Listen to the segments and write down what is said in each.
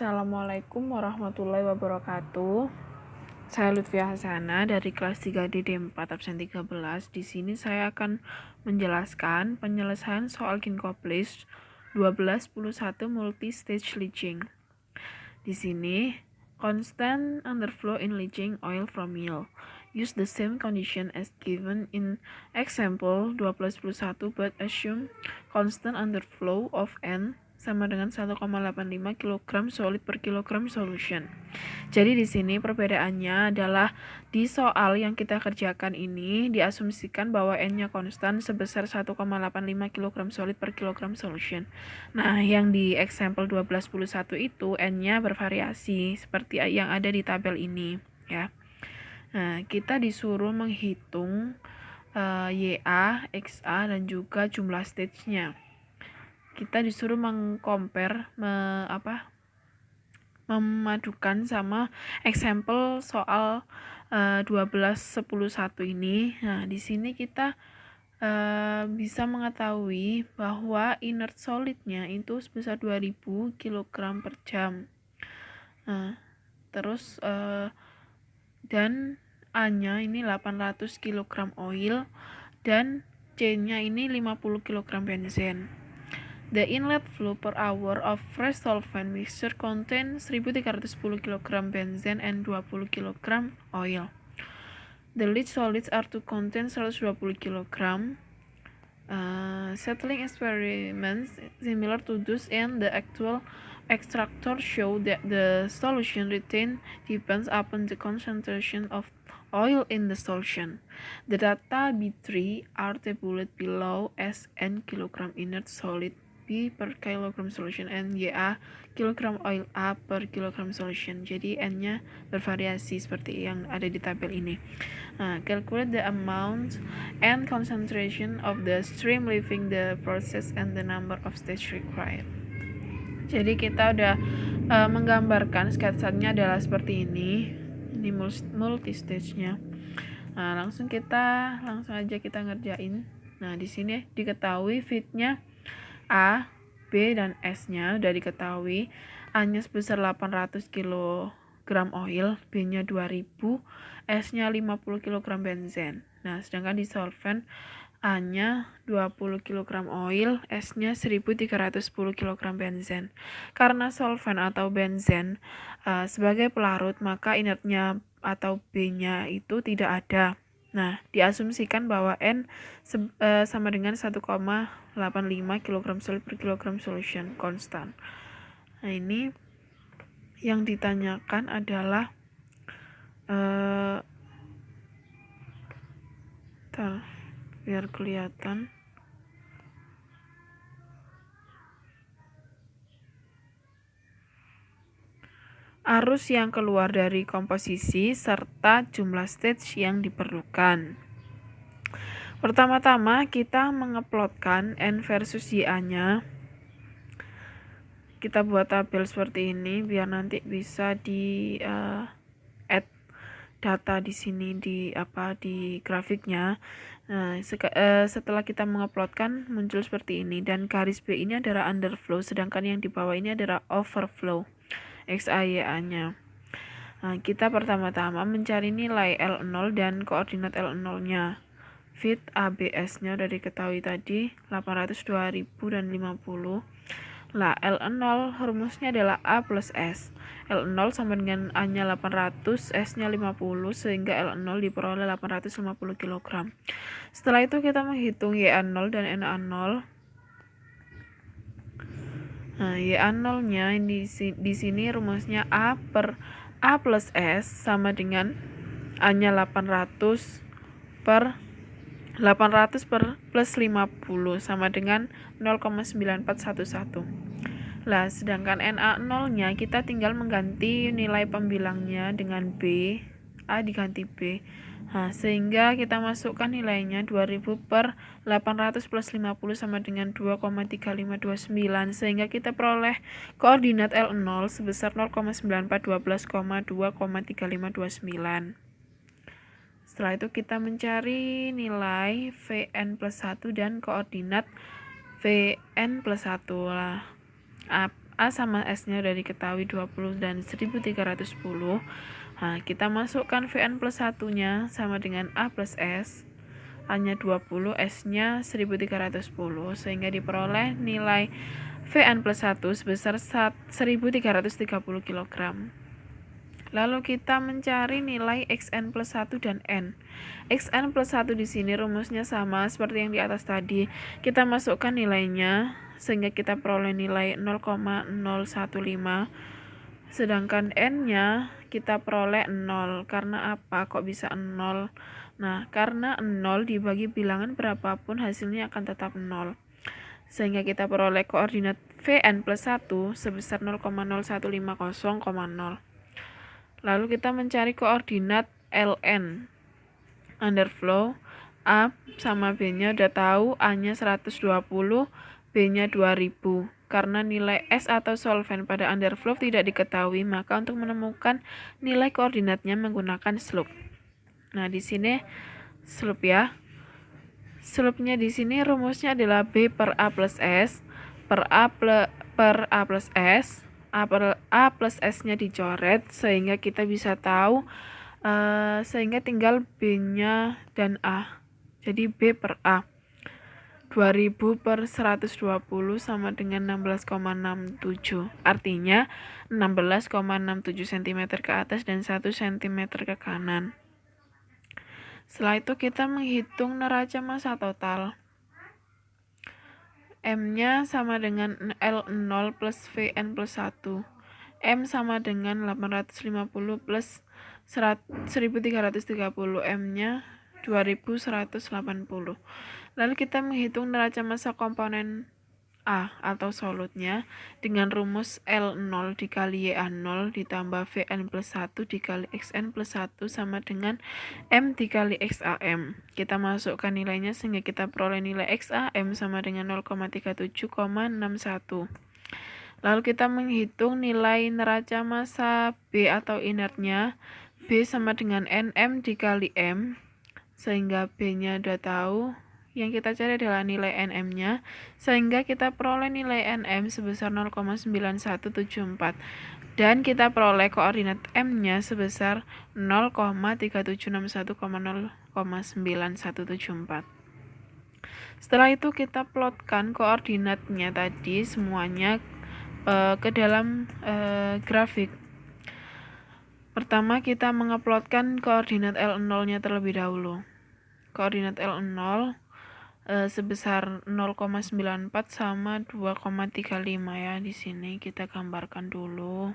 Assalamualaikum warahmatullahi wabarakatuh. Saya Lutfia Hasana dari kelas 3D D4 absen 13. Di sini saya akan menjelaskan penyelesaian soal Ginkgo-Blish 12-11 multi-stage leaching. Di sini, constant underflow in leaching oil from mill. Use the same condition as given in example 12-11 but assume constant underflow of N sama dengan 1,85 kg solid per kilogram solution. Jadi di sini perbedaannya adalah di soal yang kita kerjakan ini diasumsikan bahwa N-nya konstan sebesar 1,85 kg solid per kilogram solution. Nah, yang di example 12-11 itu N-nya bervariasi seperti yang ada di tabel ini ya. Nah, kita disuruh menghitung YA, XA dan juga jumlah stage-nya. Kita disuruh memadukan sama example soal 12-11 ini. Nah, di sini kita bisa mengetahui bahwa inert solidnya itu sebesar 2000 kg per jam. Nah, terus dan A-nya ini 800 kg oil dan C-nya ini 50 kg benzen. The inlet flow per hour of fresh solvent mixture contains 1310 kg benzen and 20 kg oil. The leach solids are to contain 120 kg. Settling experiments similar to those in the actual extractor show that the solution retained depends upon the concentration of oil in the solution. The data B3 are tabulated below as N kg inert solid B per kilogram solution and YA kilogram oil A per kilogram solution. Jadi N-nya bervariasi seperti yang ada di tabel ini. Calculate the amount and concentration of the stream leaving the process and the number of stage required. Jadi kita udah menggambarkan sketsanya adalah seperti ini. Ini multi stage-nya. Nah, langsung aja kita ngerjain. Nah, di sini diketahui feed-nya A, B, dan S-nya udah diketahui. A-nya sebesar 800 kg oil, B-nya 2000, S-nya 50 kg benzen. Nah, sedangkan di solvent A-nya 20 kg oil, S-nya 1310 kg benzen. Karena solvent atau benzen sebagai pelarut, maka inertnya atau B-nya itu tidak ada. Nah, diasumsikan bahwa N sama dengan 1,85 kg solid per kilogram solution konstan. Nah, ini yang ditanyakan adalah biar kelihatan. Arus yang keluar dari komposisi serta jumlah stage yang diperlukan. Pertama-tama kita mengeplotkan N versus YA-nya. Kita buat tabel seperti ini biar nanti bisa di add data di sini di grafiknya. Nah, setelah kita mengeplotkan muncul seperti ini dan garis B ini adalah underflow sedangkan yang di bawah ini adalah overflow. XA-YA-nya. Nah, kita pertama-tama mencari nilai L0 dan koordinat L0-nya. Feed ABS-nya udah diketahui tadi, 800, 2000, dan 50. Lah, L0 rumusnya adalah A plus S. L0 sama dengan A-nya 800, S-nya 50, sehingga L0 diperoleh 850 kg. Setelah itu kita menghitung YA0 dan NA0. Nah, YA0-nya di sini rumusnya A plus S sama dengan A-nya 800 per plus 50 sama dengan 0,9411. Lah, sedangkan NA0-nya kita tinggal mengganti nilai pembilangnya dengan B, A diganti B. Nah, sehingga kita masukkan nilainya 2000 per 800 plus 50 sama dengan 2,3529 sehingga kita peroleh koordinat L0 sebesar 0,9412,2,3529. Setelah itu kita mencari nilai Vn plus 1 dan koordinat Vn plus 1 lah. A sama S-nya udah diketahui 20 dan 1310. Nah, kita masukkan Vn plus 1-nya sama dengan A plus S. A-nya 20, S-nya 1310, sehingga diperoleh nilai Vn plus 1 sebesar 1330 kg. Lalu kita mencari nilai Xn plus 1 dan N. Xn plus 1 di sini rumusnya sama seperti yang di atas tadi. Kita masukkan nilainya sehingga kita peroleh nilai 0,015. Sedangkan N-nya kita peroleh 0. Karena apa? Kok bisa 0? Nah, karena 0 dibagi bilangan berapapun hasilnya akan tetap 0. Sehingga kita peroleh koordinat Vn plus 1 sebesar 0,0150,0. Lalu kita mencari koordinat Ln. Underflow, A sama B-nya udah tahu, A-nya 120, B-nya 20. Karena nilai S atau solvent pada underflow tidak diketahui, maka untuk menemukan nilai koordinatnya menggunakan slope. Nah, di sini slope ya. Slope-nya di sini rumusnya adalah B per A plus S per A plus S. A plus S-nya dicoret sehingga kita bisa tahu sehingga tinggal B-nya dan A. Jadi B per A. 2000 per 120 sama dengan 16,67. Artinya 16,67 cm ke atas dan 1 cm ke kanan. Setelah itu kita menghitung neraca massa total. M-nya sama dengan L0 plus Vn plus 1. M sama dengan 850 plus 1330. M-nya 2180. Lalu kita menghitung neraca massa komponen A atau solutnya dengan rumus L0 dikali YA0 ditambah Vn plus 1 dikali Xn plus 1 sama dengan M dikali XAM. Kita masukkan nilainya sehingga kita peroleh nilai XAM sama dengan 0,37,61. Lalu kita menghitung nilai neraca massa B atau inertnya. B sama dengan Nm dikali M, sehingga B-nya udah tahu. Yang kita cari adalah nilai Nm-nya, sehingga kita peroleh nilai Nm sebesar 0,9174. Dan kita peroleh koordinat M-nya sebesar 0,3761,0,9174. Setelah itu kita plotkan koordinatnya tadi semuanya ke dalam grafik. Pertama kita mengeplotkan koordinat L0-nya terlebih dahulu. Koordinat L0 sebesar 0,94 sama 2,35 ya. Di sini kita gambarkan dulu.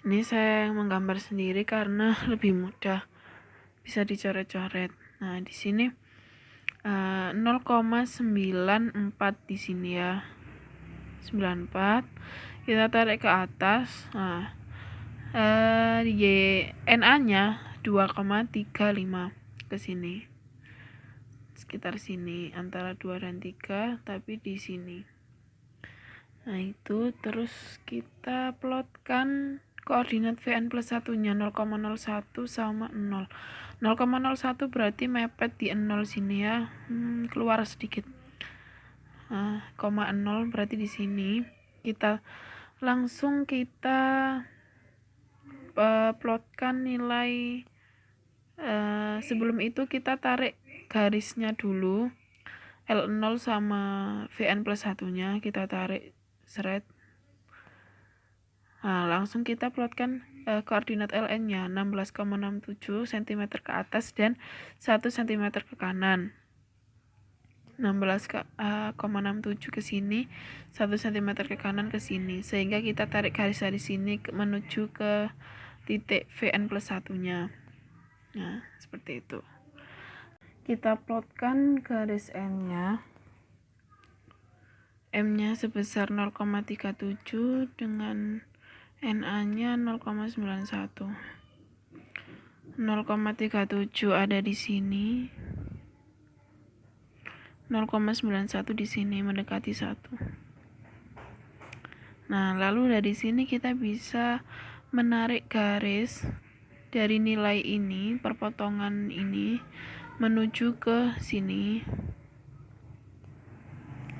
Ini saya menggambar sendiri karena lebih mudah, bisa dicoret-coret. Nah, di sini 0,94 di sini ya. 94 kita tarik ke atas. Nah, NA-nya 2,35 ke sini. Sekitar sini antara 2 dan 3 tapi di sini. Nah, itu terus kita plotkan koordinat Vn plus 1-nya 0,01 sama 0. 0,01 berarti mepet di 0 sini ya. Keluar sedikit. Nah, 0 berarti di sini. Kita plotkan nilai. Sebelum itu kita tarik garisnya dulu. L0 sama Vn plus 1-nya kita tarik seret. Nah, langsung kita plotkan koordinat Ln-nya 16,67 cm ke atas dan 1 cm ke kanan. 16,67 ke sini, 1 cm ke kanan ke sini, sehingga kita tarik garis dari sini menuju ke titik Vn plus 1-nya. Nah, seperti itu. Kita plotkan garis M-nya. M-nya sebesar 0,37 dengan NA-nya 0,91. 0,37 ada di sini. 0,91 di sini mendekati 1. Nah, lalu dari sini kita bisa menarik garis dari nilai ini, perpotongan ini menuju ke sini.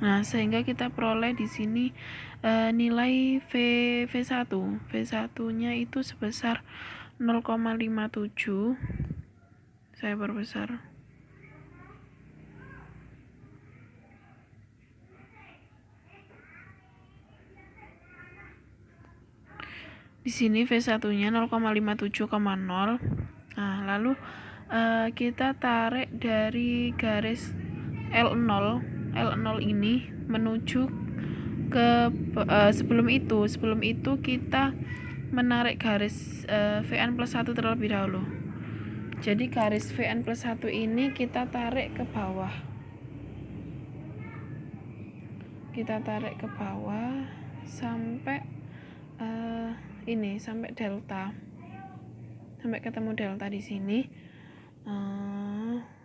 Nah, sehingga kita peroleh di sini nilai V1. V1-nya itu sebesar 0,57. Saya perbesar. Di sini V1-nya 0,57,0. Nah, lalu kita tarik dari garis L0 ini menuju ke sebelum itu kita menarik garis Vn plus 1 terlebih dahulu. Jadi garis Vn plus 1 ini kita tarik ke bawah. Kita tarik ke bawah sampai ini, sampai delta. Sampai ketemu delta di sini.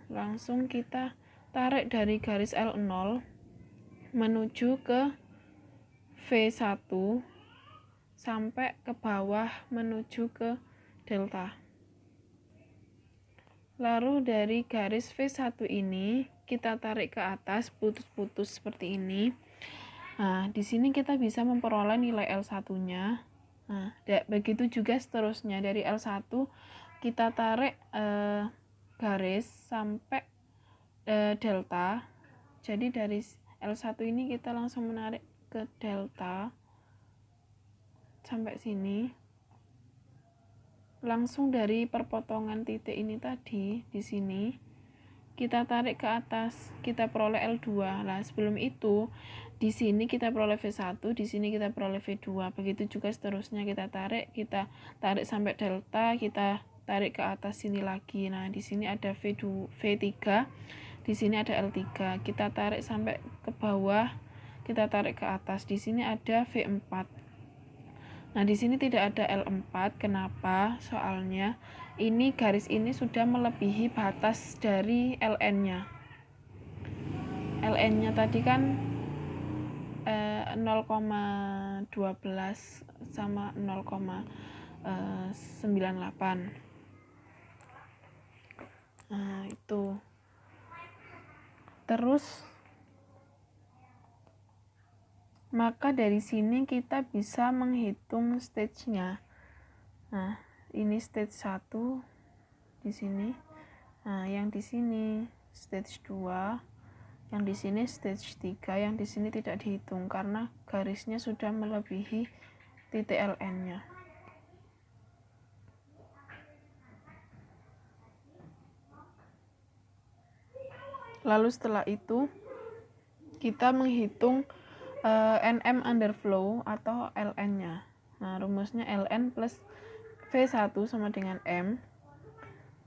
Langsung kita tarik dari garis L0 menuju ke V1 sampai ke bawah menuju ke delta. Lalu dari garis V1 ini kita tarik ke atas putus-putus seperti ini. Nah, di sini kita bisa memperoleh nilai L1-nya. Nah, begitu juga seterusnya dari L1 kita tarik garis sampai delta. Jadi dari L1 ini kita langsung menarik ke delta sampai sini. Langsung dari perpotongan titik ini tadi di sini kita tarik ke atas, kita peroleh L2. Nah, sebelum itu di sini kita peroleh V1, di sini kita peroleh V2. Begitu juga seterusnya kita tarik sampai delta, kita tarik ke atas sini lagi. Nah, di sini ada V3, di sini ada L3. Kita tarik sampai ke bawah, kita tarik ke atas. Di sini ada V4. Nah, di sini tidak ada L4. Kenapa? Soalnya ini garis ini sudah melebihi batas dari LN-nya. LN-nya tadi kan 0,12 sama 0,98. Nah, itu. Terus maka dari sini kita bisa menghitung stage-nya. Nah, ini stage 1 di sini. Nah, yang di sini stage 2, yang di sini stage 3, yang di sini tidak dihitung karena garisnya sudah melebihi titik LN-nya. Lalu setelah itu kita menghitung NM underflow atau LN-nya. Nah, rumusnya LN plus V1 sama dengan M.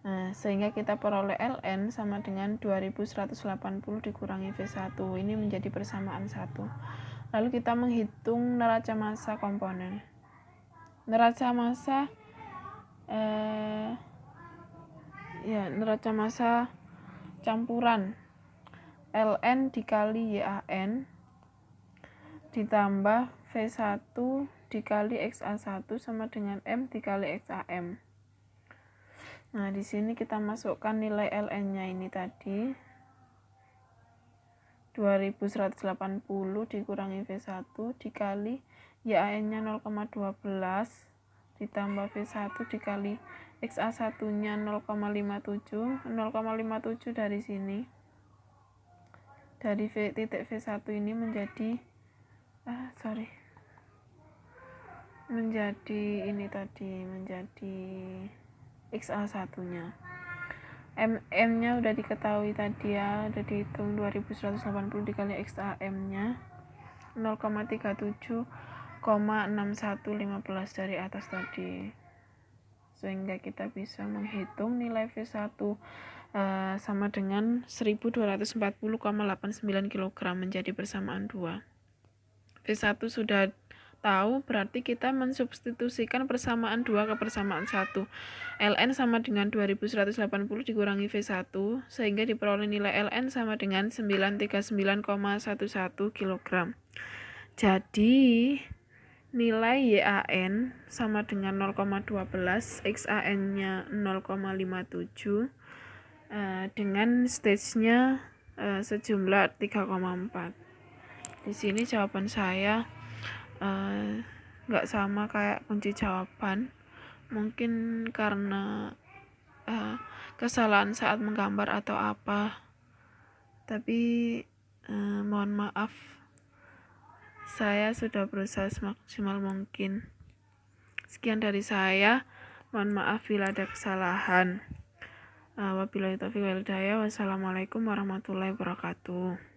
Nah, sehingga kita peroleh LN sama dengan 2180 dikurangi V1. Ini menjadi persamaan 1. Lalu kita menghitung neraca massa komponen. Neraca massa neraca massa campuran LN dikali YAN ditambah V1 dikali XA1 sama dengan M dikali XAM. Nah, di sini kita masukkan nilai LN-nya ini tadi 2180 dikurangi V1 dikali YAN-nya 0,12 ditambah V1 dikali XA1-nya 0,57. 0,57 dari sini. Dari titik V1 ini menjadi menjadi XA1-nya. M-nya udah diketahui tadi ya, udah dihitung 2180 dikali XAM-nya 0,37,6115 dari atas tadi. Sehingga kita bisa menghitung nilai V1 sama dengan 1240,89 kg menjadi persamaan 2. V1 sudah tahu, berarti kita mensubstitusikan persamaan 2 ke persamaan 1. LN sama dengan 2180 dikurangi V1 sehingga diperoleh nilai LN sama dengan 939,11 kg. Jadi nilai YAN sama dengan 0,12, XAN-nya 0,57 dengan stage-nya sejumlah 3,4. Di sini jawaban saya nggak sama kayak kunci jawaban, mungkin karena kesalahan saat menggambar atau apa, tapi mohon maaf, saya sudah berusaha semaksimal mungkin. Sekian dari saya, mohon maaf bila ada kesalahan. Wabillahi taufiq wal hidayah. Wassalamualaikum warahmatullahi wabarakatuh.